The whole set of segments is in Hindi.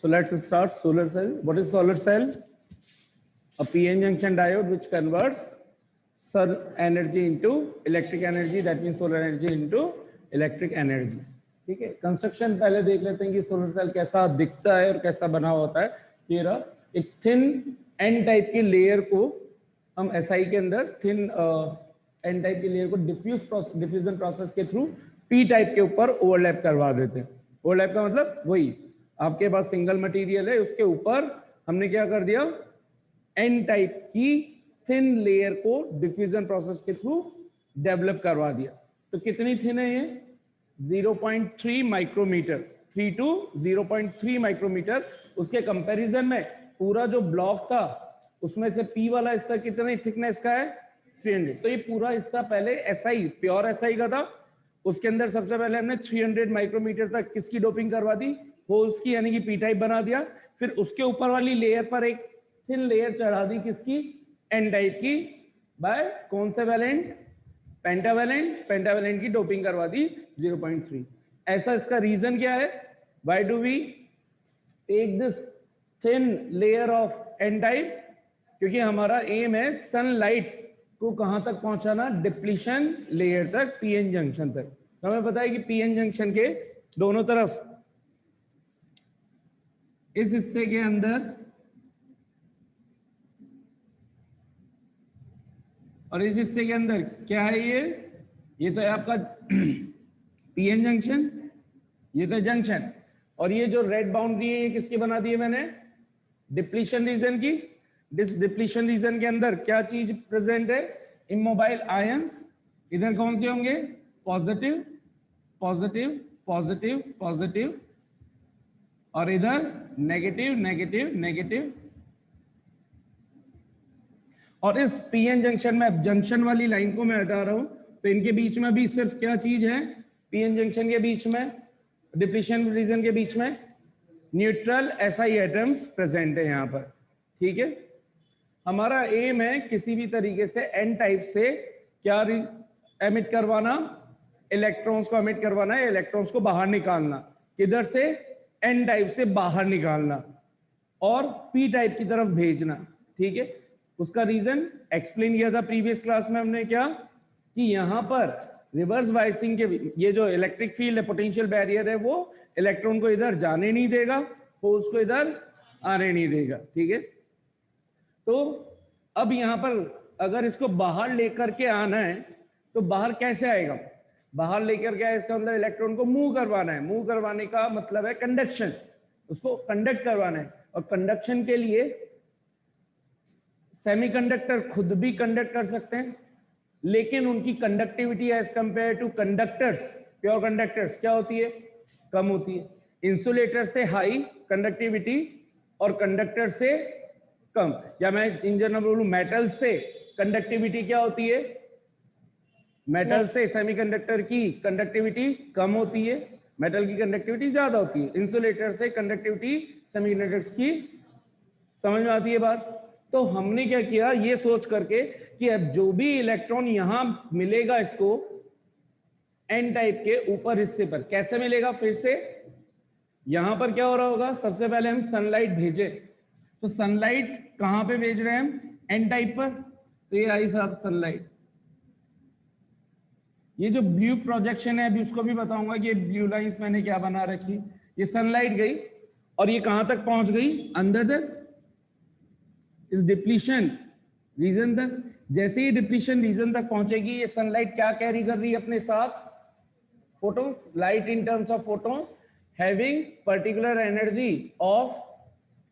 So let's start. Solar cell. What is solar cell? A PN junction diode which converts sun energy into electric energy. That means solar energy into electric energy. ठीक है, कंस्ट्रक्शन पहले देख लेते हैं कि सोलर सेल कैसा दिखता है और कैसा बना होता है। ये रहा एक थिन एन टाइप की लेयर को हम SI के अंदर थिन एन टाइप की लेयर को डिफ्यूजन प्रोसेस के थ्रू P टाइप के ऊपर ओवरलैप करवा देते हैं। ओवरलैप का मतलब वही, आपके पास सिंगल मटेरियल है, उसके ऊपर हमने क्या कर दिया, एन टाइप की थिन लेयर को डिफ्यूजन प्रोसेस के थ्रू डेवलप करवा दिया। तो कितनी थिन है ये? 0.3 माइक्रोमीटर, 3 to 0.3 माइक्रोमीटर। उसके कंपैरिजन में पूरा जो ब्लॉक था उसमें से P वाला हिस्सा कितनी थिकनेस का है? 300। तो ये पूरा हिस्सा पहले SI प्योर SI का था, उसके अंदर सबसे पहले हमने 300 माइक्रोमीटर तक किसकी डोपिंग करवा दी? होल्स की, यानी कि P टाइप बना दिया। फिर उसके ऊपर वाली लेयर पर एक थिन लेयर चढ़ा दी किसकी? N टाइप की, बाय कौन से वैलेंट? पेंटावैलेंट। पेंटावैलेंट की डोपिंग करवा दी 0.3। ऐसा इसका रीजन क्या है? Why do we take this thin layer of N type? क्योंकि हमारा एम है सनलाइट को कहां तक पहुंचाना? डिप्लीशन लेयर तक, पीएन जंक्शन तक। तो हमें पता है कि पीएन जंक्शन के दोनों तरफ इस हिस्से के अंदर और इस हिस्से के अंदर क्या है? ये तो है आपका पीएन जंक्शन, ये तो जंक्शन। और ये जो रेड बाउंड्री है ये किसकी बना दी है मैंने? डिप्लीशन रीजन की। दिस डिप्लीशन रीजन के अंदर क्या चीज प्रेजेंट है? Immobile ions. इधर कौन से होंगे? पॉजिटिव पॉजिटिव पॉजिटिव पॉजिटिव, और इधर नेगेटिव नेगेटिव नेगेटिव। और इस पीएन जंक्शन में, जंक्शन वाली लाइन को मैं हटा रहा हूं, तो इनके बीच में भी सिर्फ क्या चीज है? पीएन जंक्शन के बीच में, डिप्लीशन रीजन के बीच में न्यूट्रल SI एटम्स प्रेजेंट है यहां पर। ठीक है, हमारा एम है किसी भी तरीके से एन टाइप से क्या एमिट करवाना? इलेक्ट्रॉन्स को एमिट करवाना है, इलेक्ट्रॉन्स को बाहर निकालना। किधर से? एन टाइप से बाहर निकालना और पी टाइप की तरफ भेजना। ठीक है, उसका रीजन एक्सप्लेन किया था प्रीवियस क्लास में हमने, क्या कि यहां पर रिवर्स बायसिंग के, ये जो इलेक्ट्रिक फील्ड है, पोटेंशियल बैरियर है, वो इलेक्ट्रॉन को इधर जाने नहीं देगा, होल्स को इधर आने नहीं देगा। ठीक है, तो अब यहां पर अगर इसको बाहर लेकर के आना है तो बाहर कैसे आएगा? बाहर लेकर के आए, इसका मतलब इलेक्ट्रॉन को मूव करवाना है। मूव करवाने का मतलब है कंडक्शन, उसको कंडक्ट करवाना है। और कंडक्शन के लिए सेमीकंडक्टर खुद भी कंडक्ट कर सकते हैं, लेकिन उनकी conductivity as compare to conductors, pure conductors, क्या होती है? कम होती है। इंसुलेटर से हाई कंडक्टिविटी और कंडक्टर से कम, या मैं इन जनरल बोलूं मेटल से कंडक्टिविटी क्या होती है? मेटल से सेमीकंडक्टर की कंडक्टिविटी कम होती है, मेटल की कंडक्टिविटी ज्यादा होती है। इंसुलेटर से कंडक्टिविटी सेमीकंडक्टर्स की, समझ में आती है बात? तो हमने क्या किया, ये सोच करके कि अब जो भी इलेक्ट्रॉन यहां मिलेगा इसको एन टाइप के ऊपर हिस्से पर, कैसे मिलेगा? फिर से यहां पर क्या हो रहा होगा? सबसे पहले हम सनलाइट भेजे, तो सनलाइट कहां पे भेज रहे हैं हम? एन टाइप पर। तो ये आई साहब सनलाइट। ये जो ब्लू प्रोजेक्शन है, अभी उसको भी बताऊंगा कि ब्लू लाइंस मैंने क्या बना रखी। ये सनलाइट गई और ये कहां तक पहुंच गई? अंदर तक, इस डिप्लीशन रीजन तक। जैसे ही डिप्लीशन रीजन तक पहुंचेगी, ये सनलाइट क्या कैरी कर रही है अपने साथ? Photons. Light in terms of photons having particular energy of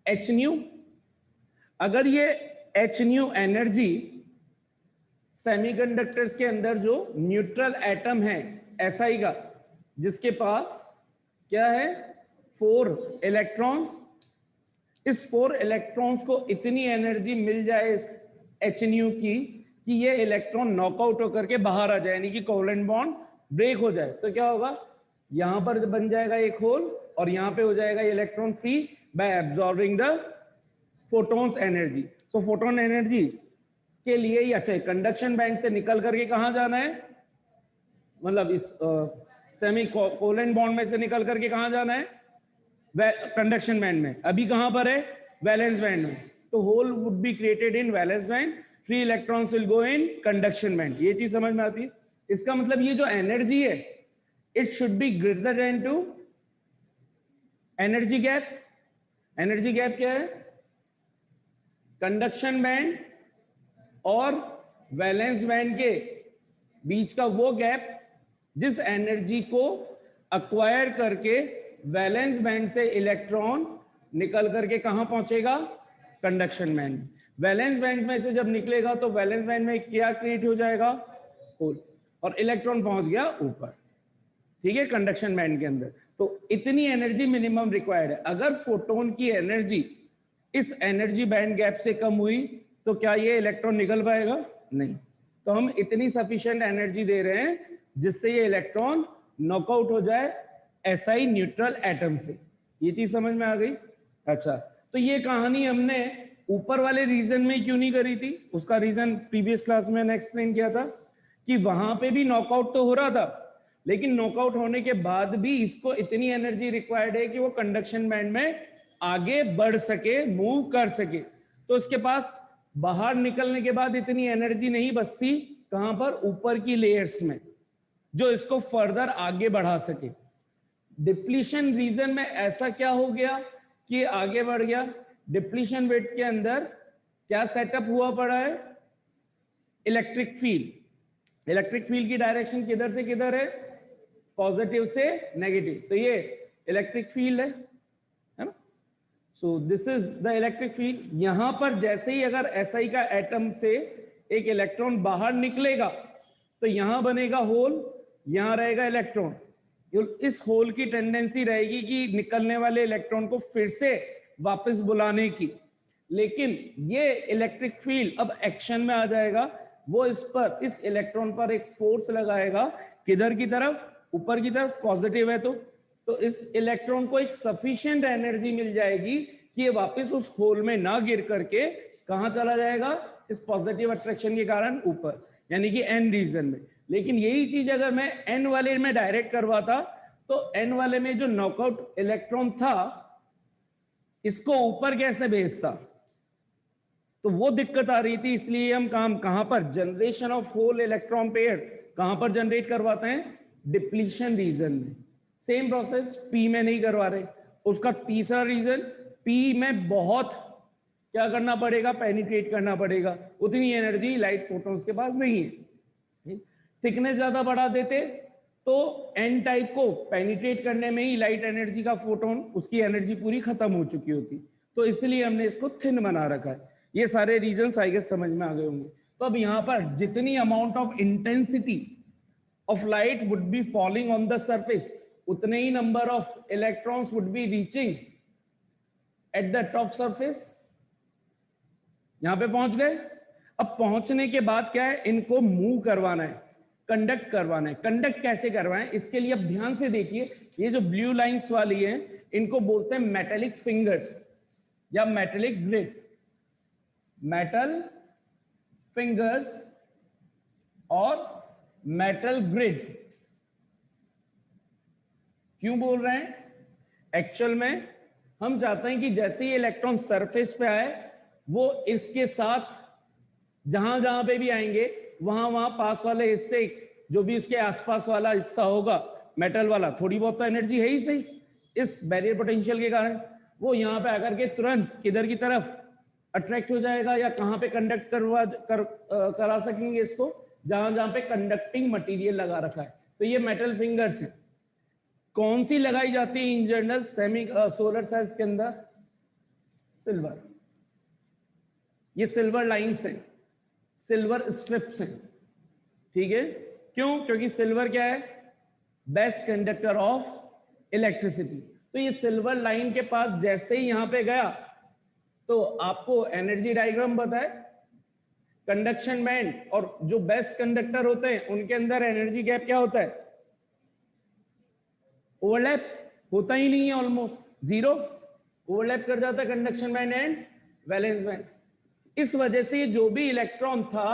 h new. अगर ये h न्यू एनर्जी सेमीकंडक्टर्स के अंदर जो न्यूट्रल एटम है SI का, जिसके पास क्या है? 4 इलेक्ट्रॉन्स, इस 4 इलेक्ट्रॉन्स को इतनी एनर्जी मिल जाए इस h न्यू की कि ये इलेक्ट्रॉन नॉकआउट होकर के बाहर आ जाए, यानी कि कोवेलेंट बॉन्ड ब्रेक हो जाए, तो क्या होगा? यहां पर बन जाएगा एक होल और यहां पे हो जाएगा electron free bye absorbing the photons energy. So photon energy के लिए ही अच्छा, कंडक्शन बैंक से निकल करके कहां जाना है? मतलब इस सेमी कोवेलेंट बॉन्ड में से निकल करके कहां जाना है? कंडक्शन बैंड में, अभी कहां पर है, वैलेंस बैंड में, तो hole would be created in valence band, free electrons will go in conduction band. ये चीज समझ में आती है? इसका मतलब ये जो एनर्जी है it should be greater than to energy gap. Energy gap क्या है, कंडक्शन बैंड और वैलेंस बैंड के बीच का वो गैप जिस एनर्जी को अक्वायर करके वैलेंस बैंड से इलेक्ट्रॉन निकल करके कहां पहुंचेगा, कंडक्शन बैंड। वैलेंस बैंड में से जब निकलेगा तो वैलेंस बैंड में क्या क्रिएट हो जाएगा, होल, और इलेक्ट्रॉन पहुंच गया ऊपर, ठीक है, कंडक्शन बैंड के अंदर। तो इतनी एनर्जी मिनिमम रिक्वायर्ड है। अगर फोटोन की एनर्जी इस एनर्जी बैंड गैप से कम हुई तो क्या ये इलेक्ट्रॉन निकल पाएगा, नहीं। तो हम इतनी सफिशिएंट एनर्जी दे रहे हैं जिससे ये इलेक्ट्रॉन नॉकआउट हो जाए SI न्यूट्रल एटम से। ये चीज समझ में आ गई? अच्छा, तो ये कहानी हमने ऊपर वाले रीजन में क्यों नहीं करी थी, उसका रीजन प्रीवियस क्लास में मैंने एक्सप्लेन किया था कि वहां पे भी नॉकआउट तो हो रहा था, लेकिन नॉकआउट होने के बाद भी इसको इतनी एनर्जी रिक्वायर्ड है कि वो कंडक्शन बैंड में आगे बढ़ सके, मूव कर सके। तो उसके पास बाहर निकलने के बाद इतनी एनर्जी नहीं बचती, कहां पर, ऊपर की लेयर्स में, जो इसको फर्दर आगे बढ़ा सके। डिप्लीशन रीजन में ऐसा क्या हो गया कि आगे बढ़ गया, डिप्लीशन वेट के अंदर क्या सेटअप हुआ पड़ा है, इलेक्ट्रिक फील्ड। इलेक्ट्रिक फील्ड की डायरेक्शन किधर से किधर है, पॉजिटिव से नेगेटिव, तो ये इलेक्ट्रिक फील्ड है ना। So this is the electric field. यहां पर जैसे ही अगर SI का एटम से एक इलेक्ट्रॉन बाहर निकलेगा तो यहां बनेगा होल, यहां रहेगा इलेक्ट्रॉन। इस होल की टेंडेंसी रहेगी कि निकलने वाले इलेक्ट्रॉन को फिर से वापस बुलाने की, लेकिन ये इलेक्ट्रिक फील्ड अब एक्शन में आ जाएगा। वो इस पर, इस इलेक्ट्रॉन पर एक फोर्स लगाएगा, किधर की तरफ, ऊपर की तरफ, पॉजिटिव है तो इस इलेक्ट्रॉन को एक सफिशिएंट एनर्जी मिल जाएगी कि ये वापस उस होल में ना गिर करके कहां चला जाएगा, इस पॉजिटिव अट्रैक्शन के कारण ऊपर, यानी कि N रीजन में। लेकिन यही चीज अगर मैं N वाले में डायरेक्ट करवाता तो N वाले में जो नॉकआउट इलेक्ट्रॉन था इसको ऊपर कैसे भेजता, तो वो दिक्कत आ रही थी। इसलिए हम काम कहां पर, generation of hole electron pair कहां पर जनरेट करवाते हैं, डिप्लीशन रीजन में। सेम प्रोसेस P में नहीं करवा रहे। उसका तीसरा रीजन, P में बहुत क्या करना पड़ेगा, पेनिट्रेट करना पड़ेगा, उतनी एनर्जी लाइट फोटॉन्स के पास नहीं है। थिकनेस ज्यादा बढ़ा देते तो N टाइप को पेनिट्रेट करने में ही लाइट एनर्जी का फोटोन, उसकी एनर्जी पूरी खत्म हो चुकी होती। तो इसलिए हमने इसको थिन बना रखा है। ये सारे रीजंस आई गेस समझ में आ गए होंगे। तो अब यहां पर जितनी amount of intensity of light would be falling on the surface, उतने ही number of electrons would be reaching at the top surface. यहां पे पहुंच गए। अब पहुंचने के बाद क्या है, इनको मूव करवाना है, कंडक्ट करवाना है। कंडक्ट कैसे करवाएं, इसके लिए अब ध्यान से देखिए, ये जो ब्लू लाइंस वाली है इनको बोलते हैं मेटेलिक फिंगर्स या मेटेलिक ग्रिड। मेटल फिंगर्स और मेटल ग्रिड क्यों बोल रहे हैं, एक्चुअल में हम चाहते हैं कि जैसे ही इलेक्ट्रॉन सरफेस पे आए वो इसके साथ जहां जहां पे भी आएंगे वहां वहां पास वाले हिस्से, जो भी उसके आसपास वाला हिस्सा होगा मेटल वाला, थोड़ी बहुत तो एनर्जी है ही सही इस बैरियर पोटेंशियल के कारण, वो यहां पे आकर के तुरंत किधर की तरफ अट्रैक्ट हो जाएगा या कहां पे कंडक्ट करा सकेंगे इसको, जहां जहां पे कंडक्टिंग मटेरियल लगा रखा है। तो ये मेटल फिंगर्स है। कौन सी लगाई जाती है in general semi solar cells के अंदर, सिल्वर। ये सिल्वर लाइंस हैं, सिल्वर स्ट्रिप्स हैं, ठीक है। क्यों, क्योंकि सिल्वर क्या है, बेस्ट कंडक्टर ऑफ इलेक्ट्रिसिटी। तो ये सिल्वर लाइन के पास जैसे ही यहां पे गया तो आपको एनर्जी डायग्राम बताए, कंडक्शन बैंड और जो बेस्ट कंडक्टर होते हैं उनके अंदर एनर्जी गैप क्या होता है, ओवरलैप होता ही नहीं है, ऑलमोस्ट जीरो ओवरलैप कर जाता है conduction band and valence band. इस वजह से जो भी इलेक्ट्रॉन था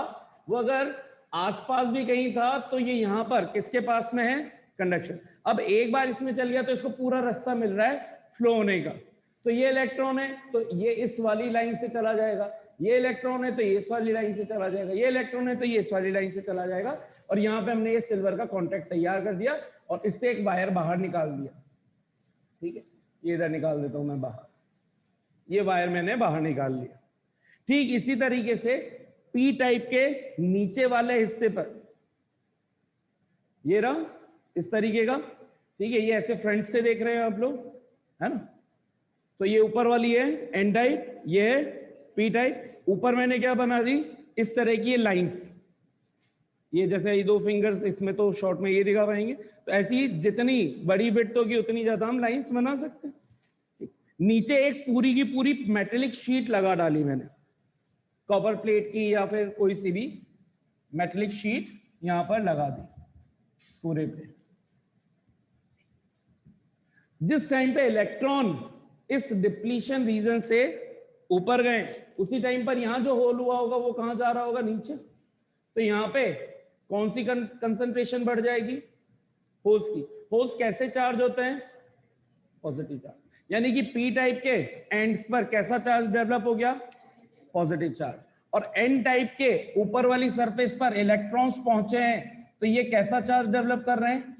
वो अगर आसपास भी कहीं था तो ये यहां पर किसके पास में है, कंडक्शन। अब एक बार इसमें चल गया तो इसको पूरा रास्ता मिल रहा है फ्लो होने का। तो ये इलेक्ट्रॉन है तो ये इस वाली लाइन से चला जाएगा, ये इलेक्ट्रॉन है तो ये इस वाली लाइन से चला जाएगा, ये इलेक्ट्रॉन है तो ये इस वाली लाइन से चला जाएगा। और यहाँ पे हमने ये सिल्वर का कॉन्टैक्ट तैयार कर दिया और इससे एक वायर बाहर निकाल दिया। ठीक है, ये इधर निकाल देता हूं मैं बाहर, ये वायर मैंने बाहर निकाल लिया। ठीक इसी तरीके से पी टाइप के नीचे वाले हिस्से पर ये रहा इस तरीके का। ठीक है, ये ऐसे फ्रंट से देख रहे हैं आप लोग, है ना। तो ये ऊपर वाली है एन टाइप, ये है पी टाइप। ऊपर मैंने क्या बना दी, इस तरह की लाइंस, ये जैसे ये 2 फिंगर्स, इसमें तो शॉर्ट में ये दिखा पाएंगे, तो ऐसी जितनी बड़ी विड्थ होगी उतनी ज्यादा हम लाइंस बना सकते हैं। नीचे एक पूरी की पूरी मेटेलिक शीट लगा डाली मैंने, कॉपर प्लेट की या फिर कोई सी भी मेटेलिक शीट यहां पर लगा दी पूरे पे। जिस टाइम पे इलेक्ट्रॉन इस डिप्लीशन रीजन से ऊपर गए, उसी टाइम पर यहां जो होल हुआ होगा वो कहां जा रहा होगा, नीचे। तो यहां पे कौन सी कंसंट्रेशन बढ़ जाएगी, होल्स की। होल्स कैसे चार्ज होते हैं, पॉजिटिव चार्ज। यानी कि पी टाइप के एंड्स पर कैसा चार्ज डेवलप हो गया, पॉजिटिव चार्ज। और एन टाइप के ऊपर वाली सरफेस पर इलेक्ट्रॉन्स पहुंचे हैं तो ये कैसा चार्ज डेवलप कर रहे हैं,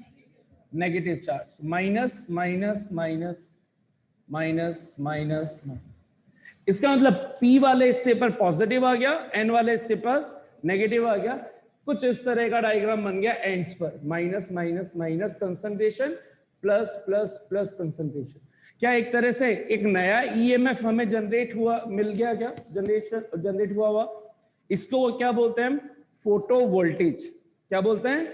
negative charge. Minus minus minus minus minus. इसका मतलब पी वाले हिस्से पर पॉजिटिव आ गया, एन वाले हिस्से पर नेगेटिव आ गया। कुछ इस तरह का डायग्राम बन गया एंड्स पर, minus minus minus concentration, plus plus plus concentration. क्या एक तरह से एक नया ईएमएफ हमें जनरेट हुआ, मिल गया क्या, जनरेट हुआ। इसको क्या बोलते हैं हम, फोटो वोल्टेज। क्या बोलते हैं,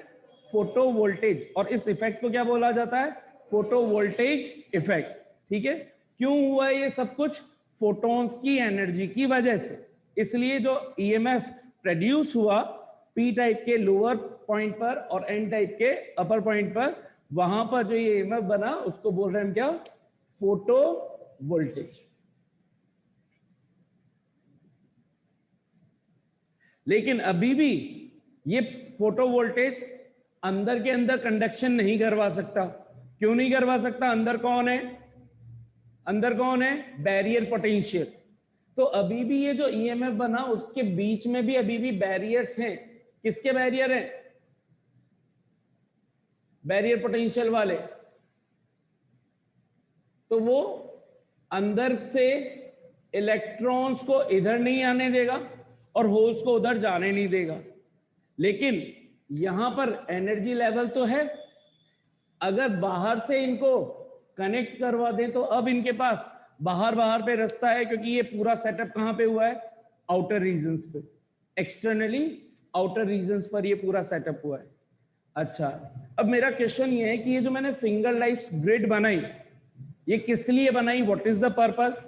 फोटो वोल्टेज। और इस इफेक्ट को क्या बोला जाता है, फोटो वोल्टेज इफेक्ट। ठीक है, क्यों हुआ ये सब कुछ, फोटॉन्स की एनर्जी की वजह से। इसलिए जो ईएमएफ प्रोड्यूस हुआ पी टाइप के लोअर पॉइंट पर और एन टाइप के अपर पॉइंट पर, वहां पर जो ये ईएमएफ बना उसको बोल रहे हैं क्या, फोटो वोल्टेज। लेकिन अभी भी ये फोटो वोल्टेज अंदर के अंदर कंडक्शन नहीं करवा सकता। क्यों नहीं करवा सकता, अंदर कौन है, अंदर कौन है, बैरियर पोटेंशियल। तो अभी भी ये जो ईएमएफ बना उसके बीच में भी अभी भी बैरियर्स हैं। किसके बैरियर हैं, बैरियर पोटेंशियल वाले। तो वो अंदर से इलेक्ट्रॉन्स को इधर नहीं आने देगा और होल्स को उधर जाने नहीं देगा। लेकिन यहां पर एनर्जी लेवल तो है, अगर बाहर से इनको कनेक्ट करवा दें तो अब इनके पास बाहर बाहर पे रास्ता है, क्योंकि ये पूरा सेटअप कहां पे हुआ है, आउटर रीजन्स पे, एक्सटर्नली आउटर रीजन्स पर ये पूरा सेटअप हुआ है। अच्छा, अब मेरा क्वेश्चन ये है कि ये जो मैंने फिंगर लाइफ्स ग्रिड बनाई, ये किस लिए बनाई, what is the purpose,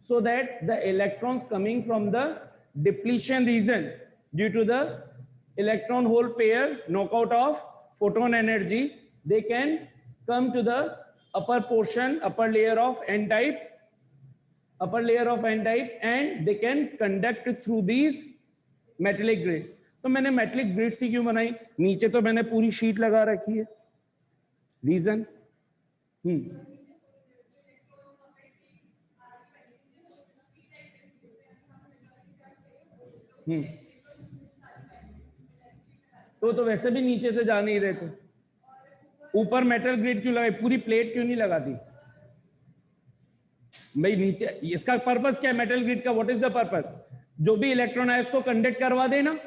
so that the electrons coming from the depletion region due to the electron hole pair knockout of photon energy, they can come to the upper portion, upper layer of n type, upper layer of n type, and they can conduct through these metallic grids. तो मैंने metallic grids ही क्यों बनाई, नीचे तो मैंने पूरी शीट लगा रखी है, रीजन तो वैसे भी नीचे से जा नहीं रहे थे, ऊपर मेटल ग्रिड क्यों लगाई, पूरी प्लेट क्यों नहीं लगाती भाई नीचे। इसका पर्पस क्या है मेटल ग्रिड का, व्हाट इज द पर्पस, जो भी इलेक्ट्रॉन है उसको कंडक्ट करवा देना,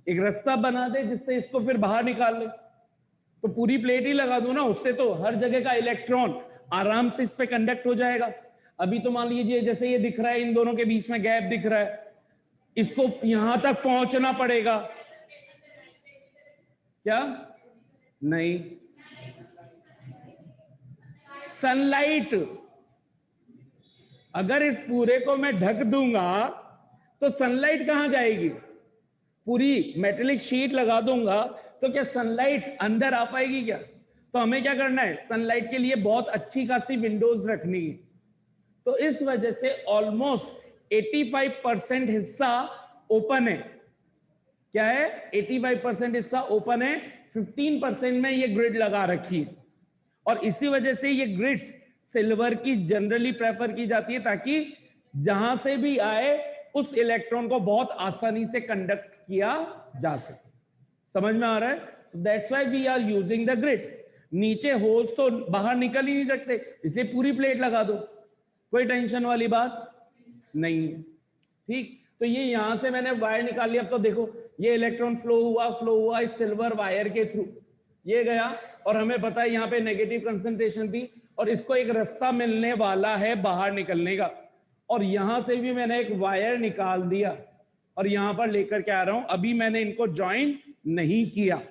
एक रास्ता बना दे जिससे इसको फिर बाहर निकाल ले। तो पूरी प्लेट ही लगा दो ना, उससे तो हर जगह का इलेक्ट्रॉन आराम से इस पे कंडक्ट हो जाएगा। अभी तो मान लीजिए जैसे ये दिख रहा है, इन दोनों के बीच में गैप दिख रहा है, इसको यहां तक पहुंचना पड़ेगा, क्या नहीं, सनलाइट। अगर इस पूरे को मैं ढक दूंगा तो सनलाइट कहां जाएगी, पूरी मेटेलिक शीट लगा दूंगा तो क्या सनलाइट अंदर आ पाएगी क्या। तो हमें क्या करना है, सनलाइट के लिए बहुत अच्छी खासी विंडोज रखनी है। तो इस वजह से ऑलमोस्ट 85% हिस्सा ओपन है, क्या है 85% हिस्सा ओपन है, 15% में ये ग्रिड लगा रखी है। और इसी वजह से ये ग्रिड्स सिल्वर की जनरली प्रेफर की जाती है ताकि जहां से भी आए उस इलेक्ट्रॉन को बहुत आसानी से कंडक्ट किया जा सके। समझ में आ रहा है? That's why we are using the grid. नीचे होल्स तो बाहर निकल ही नहीं सकते, इसलिए पूरी प्लेट लगा दो, कोई टेंशन वाली बात नहीं है। ठीक, तो ये यहां से मैंने वायर निकाल लिया। अब तो देखो ये इलेक्ट्रॉन फ्लो हुआ इस सिल्वर वायर के थ्रू, ये गया, और हमें पता है यहाँ पे नेगेटिव कंसंट्रेशन थी और इसको एक रास्ता मिलने वाला है बाहर निकलने का, और यहां से भी मैंने एक वायर निकाल दिया और यहां पर लेकर के आ रहा हूं। अभी मैंने इनको ज्वाइन नहीं किया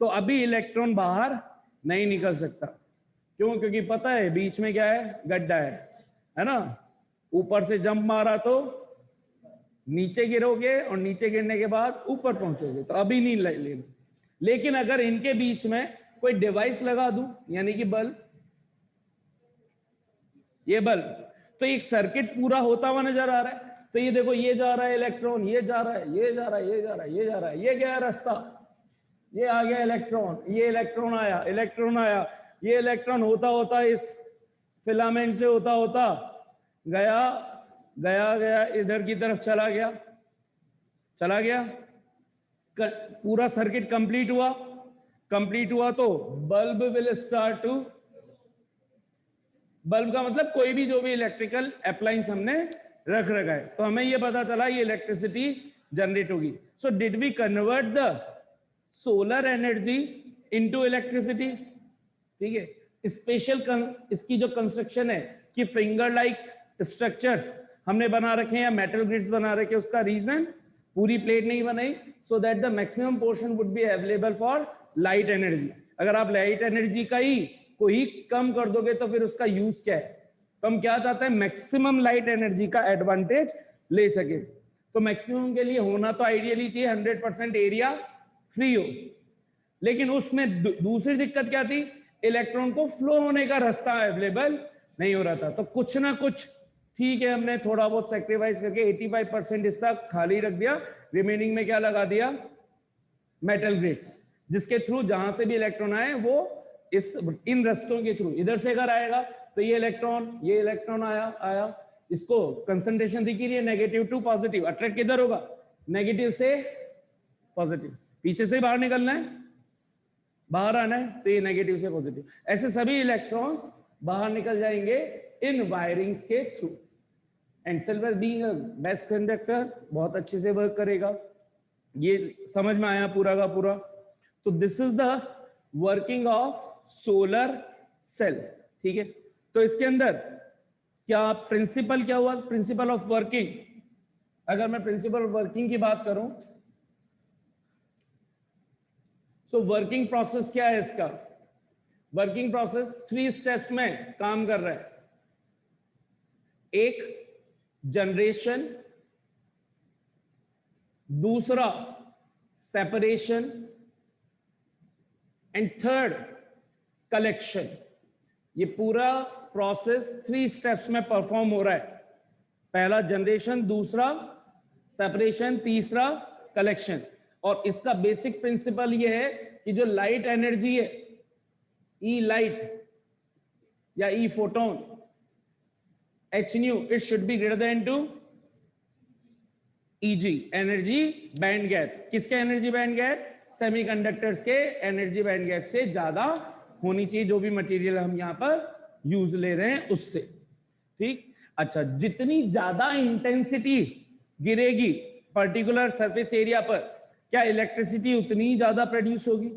तो अभी इलेक्ट्रॉन बाहर नहीं निकल सकता। क्यों? क्योंकि पता है बीच में क्या है, गड्ढा है ना। ऊपर से जंप मारा तो नीचे गिरोगे और नीचे गिरने के बाद ऊपर पहुंचोगे, तो अभी नहीं लेना। लेकिन अगर इनके बीच में कोई डिवाइस लगा दूं, यानी कि बल्ब, ये बल्ब, तो एक सर्किट पूरा होता हुआ नजर आ रहा है। तो ये देखो, ये जा रहा है इलेक्ट्रॉन, ये जा रहा है, ये जा रहा है, ये जा रहा है, ये जा रहा है, ये गया रास्ता, ये आ गया इलेक्ट्रॉन, ये इलेक्ट्रॉन आया, इलेक्ट्रॉन आया, ये इलेक्ट्रॉन होता होता इस फिलामेंट से होता होता गया गया गया इधर की तरफ चला गया, चला गया, पूरा सर्किट कंप्लीट हुआ। कंप्लीट हुआ तो bulb will start to, bulb का मतलब कोई भी जो भी इलेक्ट्रिकल अप्लायंस हमने रख रखा है, तो हमें ये पता चला ये इलेक्ट्रिसिटी जनरेट होगी। So did we convert the solar energy into electricity? ठीक है, स्पेशल इसकी जो कंस्ट्रक्शन है कि फिंगर लाइक स्ट्रक्चर्स हमने बना रखे हैं या मेटल ग्रिड्स बना रखे हैं, उसका रीजन पूरी प्लेट नहीं बनाई, so that the maximum portion would be available for light energy. अगर आप लाइट एनर्जी का ही को ही कम कर दोगे तो फिर उसका यूज क्या है? तो हम क्या चाहते हैं, मैक्सिमम लाइट एनर्जी का एडवांटेज ले सके। तो मैक्सिमम के लिए होना तो आइडियली चाहिए 100% एरिया फ्री हो, लेकिन उसमें दूसरी दिक्कत क्या थी, इलेक्ट्रॉन को फ्लो होने का रास्ता अवेलेबल नहीं हो रहा था। तो कुछ ना कुछ, ठीक है, हमने थोड़ा बहुत सेक्रीफाइस करके 85% हिस्सा खाली रख दिया, रिमेनिंग में क्या लगा दिया, मेटल ग्रिड्स, जिसके थ्रू जहां से भी इलेक्ट्रॉन आए वो इन रास्तों के थ्रू, इधर से अगर आएगा तो ये इलेक्ट्रॉन आया, इसको कंसंट्रेशन दिखी रही है नेगेटिव टू पॉजिटिव, अट्रैक्ट किधर होगा, नेगेटिव से पॉजिटिव, पीछे से बाहर निकलना है, बाहर आना है, तो ये नेगेटिव से पॉजिटिव, ऐसे सभी इलेक्ट्रॉन्स बाहर निकल जाएंगे इन वायरिंग्स के थ्रू। And silver being a best conductor बहुत अच्छे से वर्क करेगा। ये समझ में आया पूरा का पूरा? तो this is the working of solar cell. ठीक है, तो इसके अंदर क्या प्रिंसिपल क्या हुआ, प्रिंसिपल ऑफ वर्किंग। अगर मैं प्रिंसिपल ऑफ वर्किंग की बात करूं, सो वर्किंग प्रोसेस क्या है इसका? वर्किंग प्रोसेस 3 स्टेप्स में काम कर रहा है। एक जनरेशन, दूसरा सेपरेशन, एंड थर्ड कलेक्शन। ये पूरा प्रोसेस 3 स्टेप्स में परफॉर्म हो रहा है। पहला जनरेशन, दूसरा सेपरेशन, तीसरा कलेक्शन। और इसका बेसिक प्रिंसिपल ये है कि जो लाइट एनर्जी है, ई लाइट या E photon, H nu, it should be greater than to E G, energy band gap. किसके एनर्जी बैंड गैप? सेमीकंडक्टर्स के एनर्जी बैंड गैप से ज्यादा होनी चाहिए, जो भी मटेरियल हम यहां पर यूज ले रहे हैं उससे। ठीक, अच्छा, जितनी ज्यादा इंटेंसिटी गिरेगी पर्टिकुलर सरफेस एरिया पर, क्या इलेक्ट्रिसिटी उतनी ज्यादा प्रोड्यूस होगी।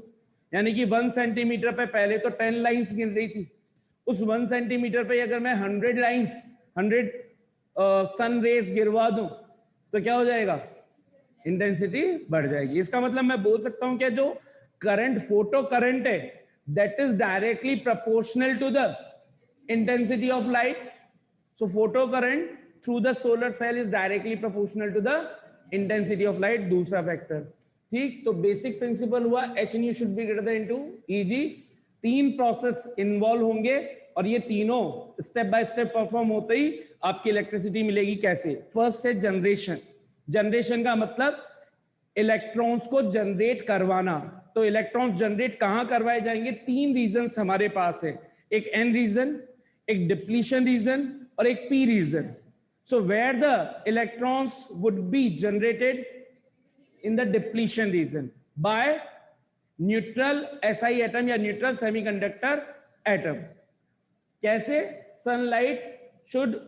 यानी कि 1 सेंटीमीटर पे पहले तो 10 लाइंस गिर रही थी, उस 1 सेंटीमीटर पे अगर मैं 100 लाइंस, 100 सन रेज गिरवा दूं तो क्या हो जाएगा, इंटेंसिटी बढ़ जाएगी। इसका मतलब मैं बोल सकता हूं कि जो करंट, फोटो करंट है, that is directly proportional to the intensity of light. So photo current through the solar cell is directly proportional to the intensity of light, दूसरा फैक्टर। ठीक, तो बेसिक प्रिंसिपल हुआ h nu should be greater than to E g. 3 process involve होंगे और ये तीनों स्टेप बाय स्टेप परफॉर्म होते ही आपकी इलेक्ट्रिसिटी मिलेगी। कैसे? फर्स्ट है जनरेशन। जनरेशन का मतलब इलेक्ट्रॉन्स को जनरेट करवाना। तो इलेक्ट्रॉन्स जनरेट कहां करवाए जाएंगे? 3 रीजंस हमारे पास है। एक एन रीजन, एक डिप्लीशन रीजन और एक P region. So where the electrons would be generated in the depletion region by neutral Si atom या neutral semiconductor atom. कैसे? Sunlight should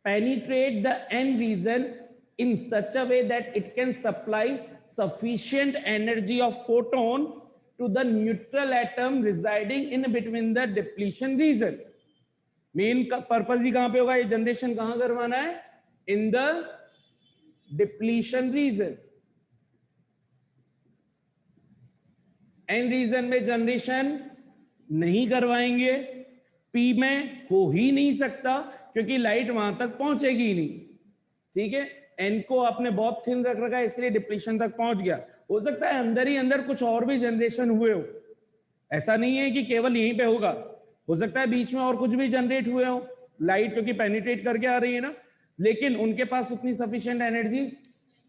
penetrate the N region in such a way that it can supply sufficient energy of photon to the neutral atom residing in between the depletion region. Main purpose ही कहां पे होगा? ये जनरेशन कहां करवाना है? In the depletion region. N region में जनरेशन नहीं करवाएंगे, पी में हो ही नहीं सकता क्योंकि लाइट वहां तक पहुंचेगी ही नहीं. ठीक है, एन को आपने बहुत थिन रख रखा है इसलिए डिप्लीशन तक पहुंच गया. हो सकता है अंदर ही अंदर कुछ और भी जनरेशन हुए हो, ऐसा नहीं है कि केवल यहीं पे होगा. हो सकता है बीच में और कुछ भी जनरेट हुए हो, लाइट क्योंकि पेनिट्रेट करके आ रही है ना, लेकिन उनके पास उतनी सफिशिएंट एनर्जी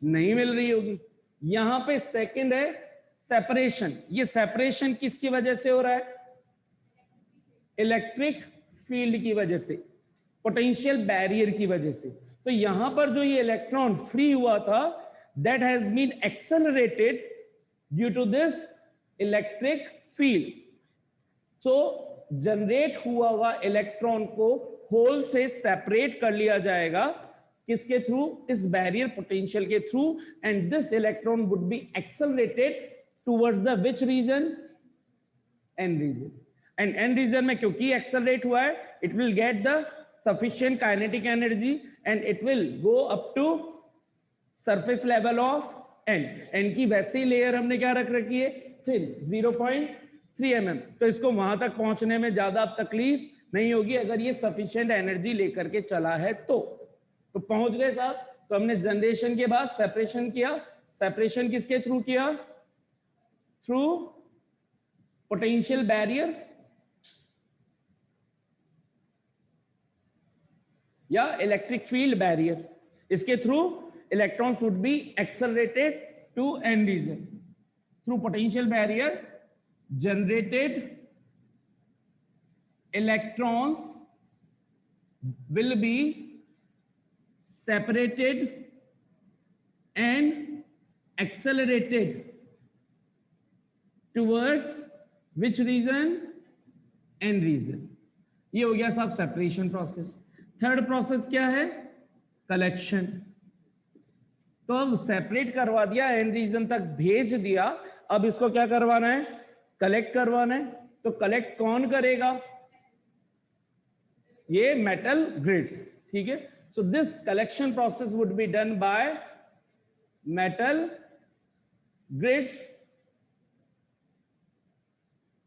नहीं मिल रही होगी. यहां पे सेकंड है सेपरेशन. ये सेपरेशन किसकी वजह से हो रहा है? इलेक्ट्रिक फील्ड की वजह से, पोटेंशियल बैरियर की वजह से. तो यहां पर जो ये इलेक्ट्रॉन फ्री हुआ था, that has been accelerated due to this electric field. So generate हुआ इलेक्ट्रॉन को होल से सेपरेट कर लिया जाएगा. किसके थ्रू? इस बैरियर पोटेंशियल के थ्रू. And this electron would be accelerated towards the which region? N region. And N region में क्योंकि एक्सेलरेट हुआ है, it will get the sufficient kinetic energy and it will go up to surface level of N. N की वैसे ही लेयर हमने क्या रख रखी है? Thin, 0.3 mm. तो इसको वहां तक पहुंचने में ज्यादा तकलीफ नहीं होगी अगर ये सफिशिएंट एनर्जी लेकर के चला है तो पहुंच गए साहब. तो हमने जनरेशन के बाद सेपरेशन किया. सेपरेशन किसके थ्रू किया? थ्रू पोटेंशियल बैरियर या इलेक्ट्रिक फील्ड बैरियर. इसके through electrons would be accelerated to N region. Through potential barrier generated electrons will be separated and accelerated towards which region? N region. ये हो गया साहब सेपरेशन प्रोसेस. थर्ड प्रोसेस क्या है? कलेक्शन. तो अब सेपरेट करवा दिया, एन रीजन तक भेज दिया. अब इसको क्या करवाना है? कलेक्ट करवाना है. तो कलेक्ट कौन करेगा? ये मेटल ग्रिड्स. ठीक है. So this collection process would be done by metal grids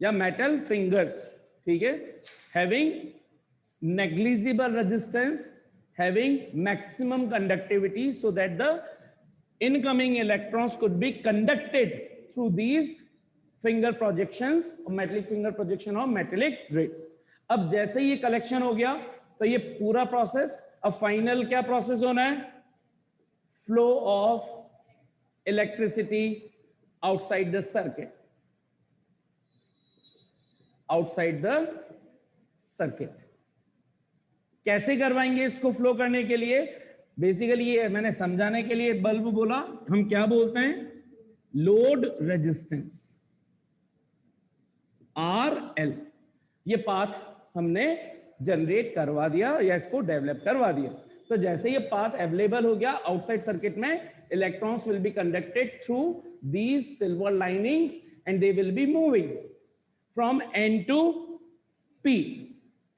या मेटल फिंगर्स. ठीक है. Having negligible resistance, having maximum conductivity so that the incoming electrons could be conducted through these finger projections or metallic finger projection or metallic grid. अब जैसे ये कलेक्शन हो गया तो ये पूरा प्रोसेस, अब फाइनल क्या प्रोसेस होना है? Flow of electricity outside the circuit. Outside the circuit कैसे करवाएंगे इसको फ्लो करने के लिए? बेसिकली ये मैंने समझाने के लिए बल्ब बोला. हम क्या बोलते हैं? Load resistance, RL. ये पाथ हमने जनरेट करवा दिया या इसको डेवलप करवा दिया. तो जैसे ये पाथ अवेलेबल हो गया आउटसाइड सर्किट में, electrons will be conducted through these silver linings and they will be moving from N to P.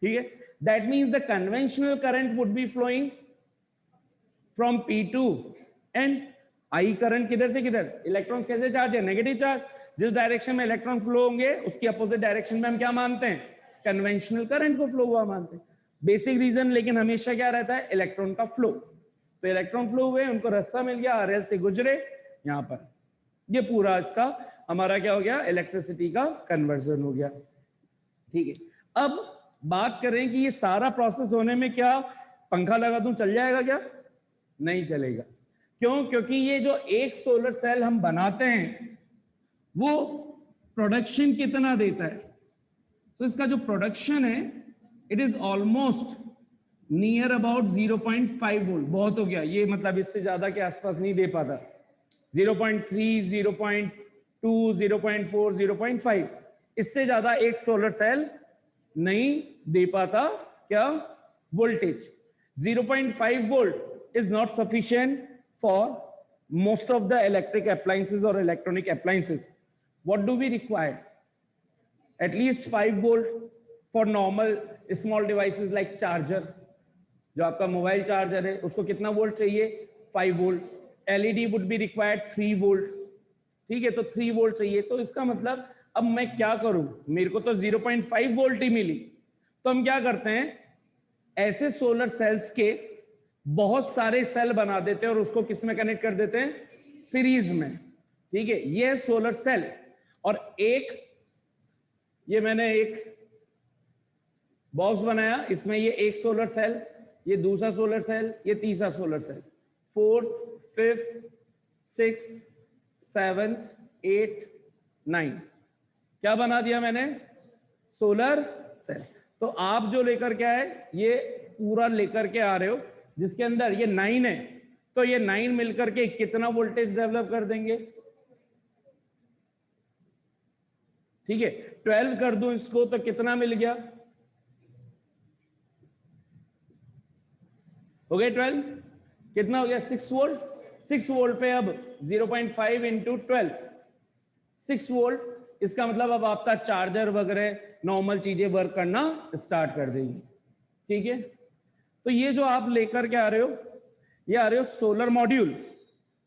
ठीक है. That means the conventional current would be flowing from P to N. I current किधर से किधर? इलेक्ट्रॉन्स कैसे चार्ज है? Negative charge. जिस डायरेक्शन में इलेक्ट्रॉन फ्लो होंगे उसकी अपोजिट डायरेक्शन में हम क्या मानते हैं? कन्वेंशनल करंट को फ्लो हुआ मानते हैं. बेसिक रीजन लेकिन हमेशा क्या रहता है? इलेक्ट्रॉन का फ्लो. तो इलेक्ट्रॉन फ्लो हुए, उनको रास्ता मिल गया, RL से गुजरे यहां पर. ये पूरा इसका हमारा क्या हो गया? इलेक्ट्रिसिटी का कन्वर्जन हो गया. ठीक है. अब बात करें कि ये सारा प्रोसेस होने में क्या पंखा लगा दूं चल जाएगा क्या? नहीं चलेगा. क्यों? क्योंकि ये जो एक सोलर सेल हम बनाते हैं वो प्रोडक्शन कितना देता है? तो इसका जो प्रोडक्शन है it is almost near about 0.5 volt. बहुत हो गया ये, मतलब इससे ज्यादा के आसपास नहीं दे पाता। 0.3, 0.2, 0.4, 0.5, इससे ज्यादा एक सोलर सेल नहीं दे पाता क्या voltage. 0.5 volt is not sufficient for most of the electric appliances or electronic appliances. What do we require? At least 5 volt for normal small devices like charger. जो आपका मोबाइल चार्जर है उसको कितना वोल्ट चाहिए? 5 volt. LED would be required 3 volt. ठीक है, तो 3 वोल्ट चाहिए। तो इसका मतलब अब मैं क्या करूं, मेरे को तो 0.5 वोल्ट ही मिली। तो हम क्या करते हैं, ऐसे सोलर सेल्स के बहुत सारे सेल बना देते हैं और उसको किस में कनेक्ट कर देते हैं? सीरीज में। ठीक है, ये है सोलर सेल। और एक ये मैंने एक बॉक्स बनाया, इसमें ये एक सोलर सेल, ये दूसरा सोलर सेल, ये तीसरा solar cell, 4th, 5th, 6th, 7th, 8th, 9, क्या बना दिया मैंने? Solar cell. तो आप जो लेकर के आए ये पूरा लेकर के आ रहे हो, जिसके अंदर ये 9 है। तो ये 9 मिलकर के कितना वोल्टेज डेवलप कर देंगे? ठीक है, 12 कर दूं इसको तो कितना मिल गया? हो गया 12, कितना हो गया? 6 वोल्ट। 6 वोल्ट पे अब 0.5 इंटू 12, 6 वोल्ट। इसका मतलब अब आपका चार्जर वगैरह नॉर्मल चीजें वर्क करना स्टार्ट कर देगी। ठीक है, तो ये जो आप लेकर के आ रहे हो, ये आ रहे हो सोलर मॉड्यूल।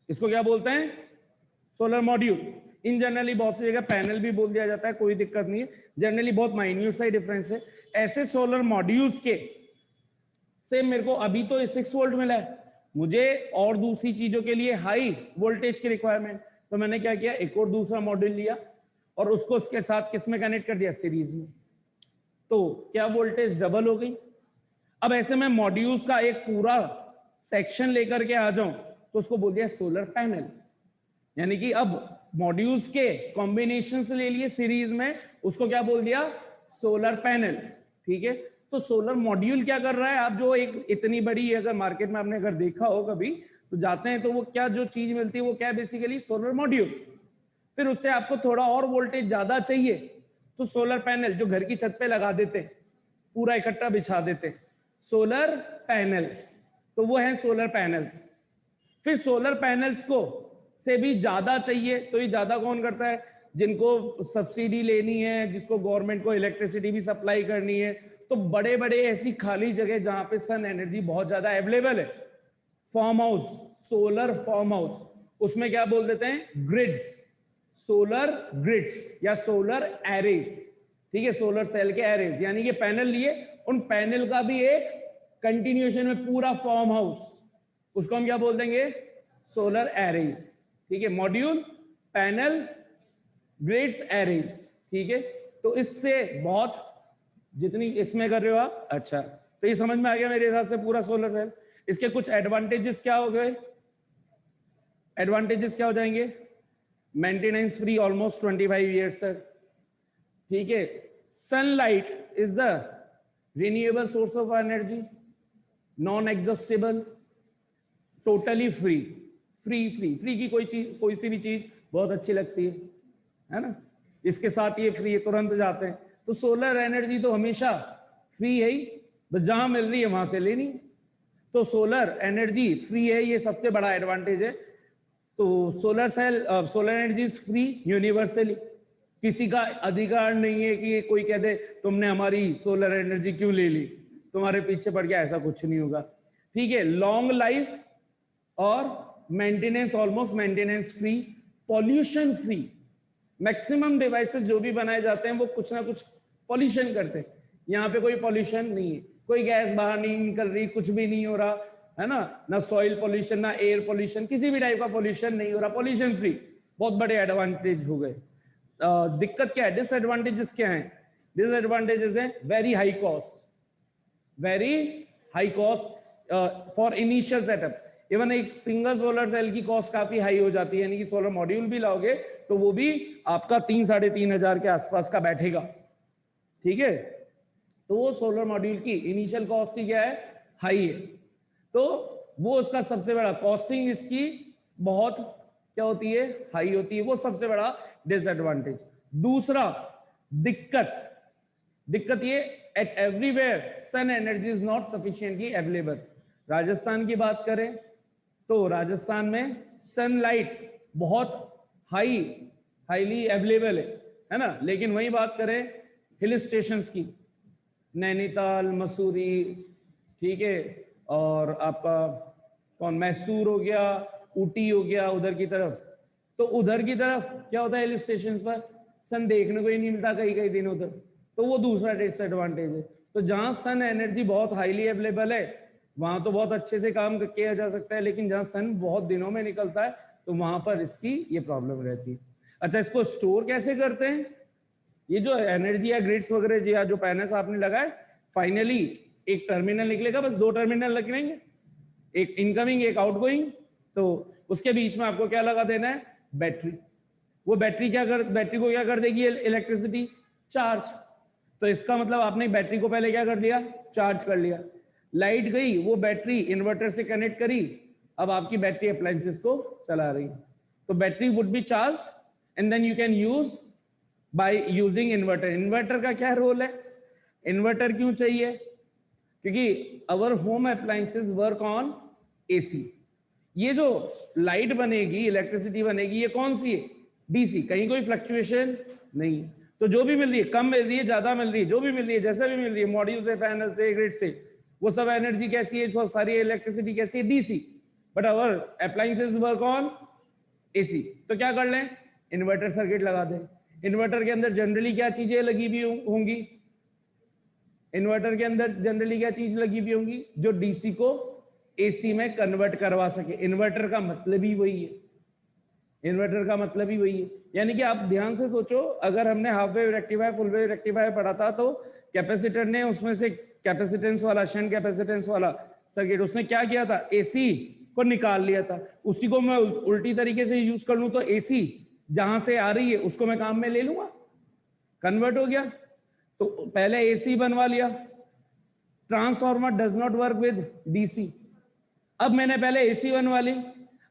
इसको क्या बोलते हैं? Solar module. इन जनरली बहुत सी जगह पैनल भी बोल दिया जाता है, कोई दिक्कत नहीं है, जनरली बहुत माइन्यूट सा ही डिफरेंस है। ऐसे सोलर मॉड्यूल्स के से मेरे को अभी तो 6 वोल्ट मिला है, मुझे और दूसरी चीजों के लिए हाई वोल्टेज की रिक्वायरमेंट, तो मैंने क्या किया, एक और दूसरा मॉड्यूल लिया और उसको उसके साथ किस में कनेक्ट कर दिया? सीरीज में। तो क्या वोल्टेज डबल हो गई। अब ऐसे में मॉड्यूल्स का एक पूरा सेक्शन लेकर के आ जाऊं तो उसको बोल दिया सोलर पैनल। यानी कि अब मॉड्यूल्स के कॉम्बिनेशन से ले लिए सीरीज में, उसको क्या बोल दिया? Solar panel. ठीक है, तो सोलर मॉड्यूल क्या कर रहा है? आप जो एक इतनी बड़ी, अगर मार्केट में आपने अगर देखा हो कभी तो जाते हैं तो वो क्या जो चीज मिलती है वो क्या है? Basically solar module. फिर उससे आपको थोड़ा और वोल्टेज ज्यादा चाहिए तो सोलर पैनल जो घर की छत पे लगा देते, पूरा इकट्ठा बिछा देते, सोलर पैनल्स, तो वो है सोलर पैनल्स। फिर सोलर पैनल्स को से भी ज्यादा चाहिए तो ये ज्यादा कौन करता है? जिनको सब्सिडी लेनी है, जिसको गवर्नमेंट को इलेक्ट्रिसिटी भी सप्लाई करनी है, तो बड़े बड़े ऐसी खाली जगह जहां पे सन एनर्जी बहुत ज्यादा अवेलेबल है, farm house, solar farm house, उसमें क्या बोल देते हैं? ग्रिड्स, सोलर ग्रिड्स या सोलर एरेज। ठीक है, सोलर सेल के एरेज, यानी कि पैनल लिए, उन पैनल का भी एक कंटिन्यूएशन में पूरा फार्म हाउस, उसको हम क्या बोल देंगे? Solar arrays. ठीक है, मॉड्यूल, पैनल, ग्रिड्स, एरेज। ठीक है, तो इससे बहुत जितनी इसमें कर रहे हो आप, अच्छा, तो ये समझ में आ गया मेरे हिसाब से पूरा सोलर सेल। इसके कुछ एडवांटेजेस क्या हो गए? एडवांटेजेस क्या हो जाएंगे? मेंटेनेंस फ्री ऑलमोस्ट 25 ईयर्स तक। ठीक है, sunlight is the renewable source of energy, non exhaustible, totally free. Free की कोई चीज, कोई सी भी चीज बहुत अच्छी लगती है ना? इसके साथ ये फ्री है, तुरंत जाते हैं। तो सोलर एनर्जी तो हमेशा फ्री है ही, बस जहां मिल रही है वहां से लेनी। तो सोलर एनर्जी फ्री है, ये सबसे बड़ा एडवांटेज है। तो solar cell, solar energy is free universally, किसी का अधिकार नहीं है कि कोई कह दे तुमने हमारी सोलर एनर्जी क्यों ले ली, तुम्हारे पीछे पड़ गया, ऐसा कुछ नहीं होगा। ठीक है, लॉन्ग लाइफ और maintenance almost maintenance free, pollution free. Maximum devices जो भी बनाए जाते हैं वो कुछ ना कुछ पॉल्यूशन करते हैं, यहाँ पे कोई पॉल्यूशन नहीं है, कोई गैस बाहर नहीं निकल रही, कुछ भी नहीं हो रहा है ना सॉइल पॉल्यूशन, ना एयर पॉल्यूशन, किसी भी टाइप का पॉल्यूशन नहीं हो रहा, पॉल्यूशन फ्री। बहुत बड़े एडवांटेज हो गए। दिक्कत क्या है? डिसएडवांटेजेस क्या है? डिसएडवांटेजेस है very high cost, very high cost for initial setup. Even एक सिंगल सोलर सेल की कॉस्ट काफी हाई हो जाती है, यानी कि सोलर मॉड्यूल भी लाओगे तो वो भी आपका 3-3.5 हजार के आसपास का बैठेगा। ठीक है, तो वो सोलर मॉड्यूल की इनिशियल कॉस्ट ही क्या है, हाई है, तो वो उसका सबसे बड़ा कॉस्टिंग इसकी बहुत क्या होती है, हाई होती है, वो सबसे बड़ा डिसएडवांटेज। दूसरा दिक्कत ये at everywhere sun energy is not sufficiently available. Rajasthan की बात करें तो राजस्थान में सनलाइट बहुत हाईली अवेलेबल है ना, लेकिन वही बात करें हिल स्टेशंस की, नैनीताल, मसूरी, ठीक है, और आपका कौन मैसूर हो गया, ऊटी हो गया उधर की तरफ, तो उधर की तरफ क्या होता है, हिल स्टेशन पर सन देखने को ही नहीं मिलता कई कई दिनों तक, तो वो दूसरा डिसएडवांटेज है। तो जहां सन एनर्जी बहुत हाईली अवेलेबल है वहां तो बहुत अच्छे से काम किया जा सकता है, लेकिन जहां सन बहुत दिनों में निकलता है तो वहां पर इसकी ये प्रॉब्लम रहती है। अच्छा, इसको स्टोर कैसे करते हैं? ये जो एनर्जी या ग्रिड्स वगैरह या जो पैनल्स आपने लगाए, फाइनली एक टर्मिनल निकलेगा, बस 2 टर्मिनल लगेंगे, एक इनकमिंग एक आउटगोइंग, तो उसके बीच में आपको क्या लगा देना है, बैटरी। वो बैटरी को क्या कर देगी, इलेक्ट्रिसिटी चार्ज। तो इसका मतलब आपने बैटरी को पहले क्या कर दिया, चार्ज कर लिया, लाइट गई, वो बैटरी इन्वर्टर से कनेक्ट करी, अब आपकी बैटरी अप्लायंसेस को चला रही। तो battery would be charge and then you can use by using inverter. Inverter का क्या रोल है, इन्वर्टर क्यों चाहिए, क्योंकि our home appliances work on AC. ये जो लाइट बनेगी, इलेक्ट्रिसिटी बनेगी, ये कौन सी है, डीसी, कहीं कोई फ्लक्चुएशन नहीं। तो जो भी मिल रही है, कम मिल रही है, ज्यादा मिल रही है, जो भी मिल रही है, जैसा भी मिल रही है, मॉड्यूल से, पैनल से, ग्रिड से, वो सब एनर्जी कैसी है, सब सारी इलेक्ट्रिसिटी कैसी है, DC. But our appliances work on AC. तो क्या कर लें, इन्वर्टर सर्किट लगा दें। इन्वर्टर के अंदर जनरली क्या चीजें लगी हुई होंगी, इन्वर्टर के अंदर जनरली क्या चीज लगी हुई होंगी, जो डीसी को एसी में कन्वर्ट करवा सके। इन्वर्टर का मतलब ही वही है, इन्वर्टर का मतलब ही वही है। यानी कि आप ध्यान से सोचो, अगर हमने half wave rectifier, full wave rectifier पढ़ा था, तो कैपेसिटर ने उसमें से कैपेसिटेंस वाला, शंट कैपेसिटेंस वाला सर्किट, उसने क्या किया था, एसी को निकाल लिया था। उसी को मैं उल्टी तरीके से यूज कर लूं तो एसी जहां से आ रही है उसको मैं काम में ले लूंगा, कन्वर्ट हो गया। तो पहले एसी बनवा लिया, transformer does not work with DC. अब मैंने पहले एसी बनवा ली,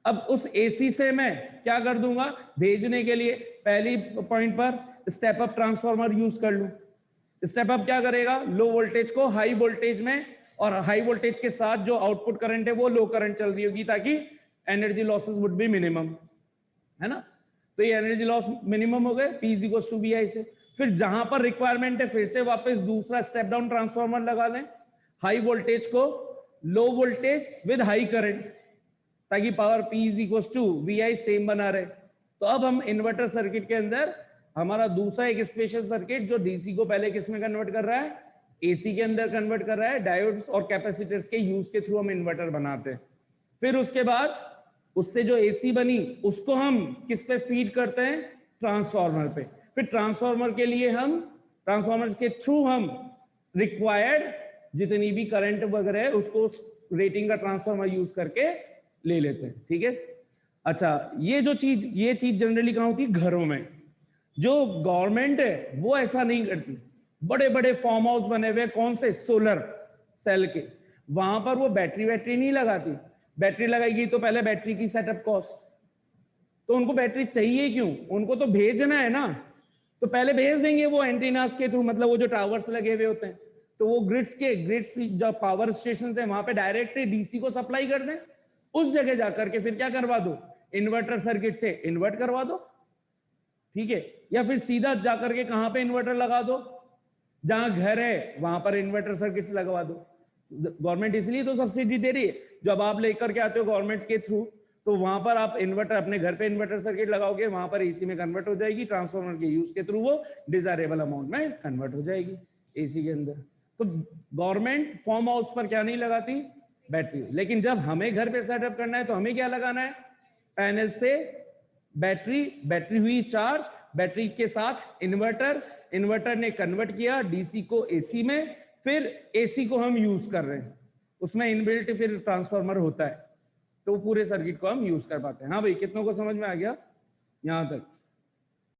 अब उस एसी से मैं क्या कर दूंगा, भेजने के लिए पहली पॉइंट पर स्टेप अप ट्रांसफार्मर यूज कर लूं। स्टेप अप क्या करेगा, लो वोल्टेज को हाई वोल्टेज में, और हाई वोल्टेज के साथ जो आउटपुट करंट है वो लो करंट चल रही होगी, ताकि energy losses would be minimum, है ना। तो ये एनर्जी लॉस मिनिमम हो गए, P is equal to VI से। फिर जहां पर रिक्वायरमेंट है फिर से वापस दूसरा स्टेप डाउन ट्रांसफार्मर लगा लें, हाई वोल्टेज को low voltage with high current, ताकि power P is equal to VI same बना रहे। तो अब हम इन्वर्टर सर्किट के अंदर हमारा दूसरा एक स्पेशल सर्किट, जो डीसी को पहले किस में कन्वर्ट कर रहा है, एसी के अंदर कन्वर्ट कर रहा है, डायोड्स और कैपेसिटर्स के यूज के थ्रू हम इन्वर्टर बनाते हैं। फिर उसके बाद उससे जो एसी बनी उसको हम किस पे फीड करते हैं, ट्रांसफार्मर पे। फिर ट्रांसफार्मर के लिए हम, ट्रांसफार्मर के थ्रू हम रिक्वायर्ड जितनी भी करंट वगैरह है उसको रेटिंग का ट्रांसफार्मर यूज करके ले लेते हैं, ठीक है। अच्छा, ये चीज जनरली कहां होती है, घरों में। जो गवर्नमेंट है वो ऐसा नहीं करती, बड़े बड़े फार्म हाउस बने हुए कौन से, सोलर सेल के, वहां पर वो बैटरी नहीं लगाती। बैटरी लगाएगी तो पहले बैटरी की सेटअप कॉस्ट, तो उनको बैटरी चाहिए क्यों, उनको तो भेजना है ना, तो पहले भेज देंगे वो एंटीनास के थ्रू, मतलब वो जो टावर्स लगे हुए होते हैं, तो वो ग्रिड्स जो पावर स्टेशन है वहां पे डायरेक्ट डीसी को सप्लाई कर दें। उस जगह जाकर के फिर क्या करवा दो, इन्वर्टर सर्किट से इन्वर्ट करवा दो, ठीक है। या फिर सीधा जाकर के कहां पे इन्वर्टर लगा दो, जहां घर है वहां पर इन्वर्टर सर्किट से लगवा दो। गवर्नमेंट इसलिए तो सब्सिडी दे रही है, जब आप लेकर के आते हो गवर्नमेंट के थ्रू, तो वहां पर आप इन्वर्टर अपने घर पे इन्वर्टर सर्किट लगाओगे, वहां पर एसी में कन्वर्ट हो जाएगी, ट्रांसफार्मर के यूज के थ्रू वो डिजायरेबल अमाउंट में कन्वर्ट हो जाएगी एसी के अंदर। तो गवर्नमेंट फार्म हाउस पर क्या नहीं लगाती, बैटरी। लेकिन जब हमें घर पे सेटअप करना है तो हमें क्या लगाना है, पैनल से बैटरी हुई चार्ज, बैटरी के साथ इन्वर्टर ने कन्वर्ट किया डीसी को एसी में, फिर एसी को हम यूज कर रहे हैं, उसमें इनबिल्ट फिर ट्रांसफार्मर होता है, तो पूरे सर्किट को हम यूज कर पाते हैं। हाँ भाई, कितनों को समझ में आ गया यहां तक?